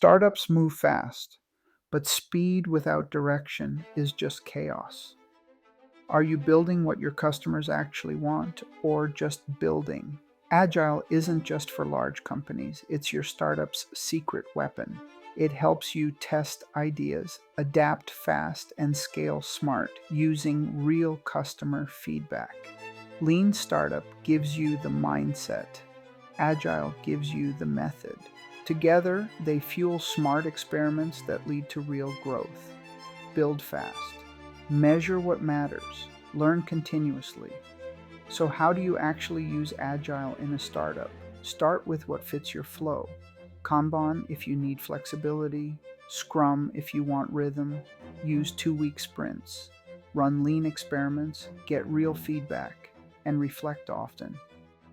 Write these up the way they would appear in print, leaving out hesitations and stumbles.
Startups move fast, but speed without direction is just chaos. Are you building what your customers actually want or just building? Agile isn't just for large companies, it's your startup's secret weapon. It helps you test ideas, adapt fast, and scale smart using real customer feedback. Lean Startup gives you the mindset, Agile gives you the method. Together, they fuel smart experiments that lead to real growth. Build fast, measure what matters, learn continuously. So, how do you actually use Agile in a startup? Start with what fits your flow. Kanban if you need flexibility, Scrum if you want rhythm, use 2 week sprints, run lean experiments, get real feedback, and reflect often.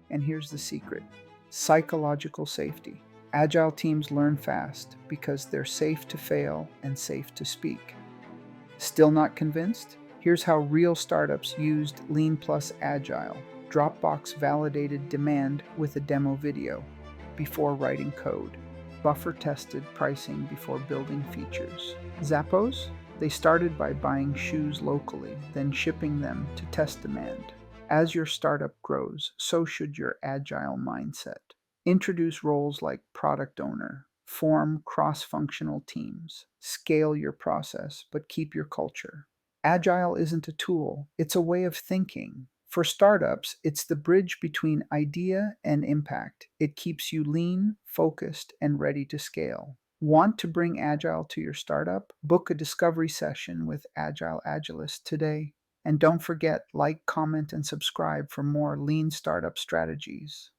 And here's the secret: psychological safety. Agile teams learn fast because they're safe to fail and safe to speak. Still not convinced? Here's how real startups used Lean plus Agile. Dropbox validated demand with a demo video before writing code. Buffer tested pricing before building features. Zappos? They started by buying shoes locally, then shipping them to test demand. As your startup grows, so should your agile mindset. Introduce roles like product owner, form cross functional teams, scale your process, but keep your culture. Agile isn't a tool, it's a way of thinking. For startups, it's the bridge between idea and impact. It keeps you lean, focused, and ready to scale. Want to bring Agile to your startup? Book a discovery session with Agile Agilist today. And don't forget, like, comment, and subscribe for more lean startup strategies.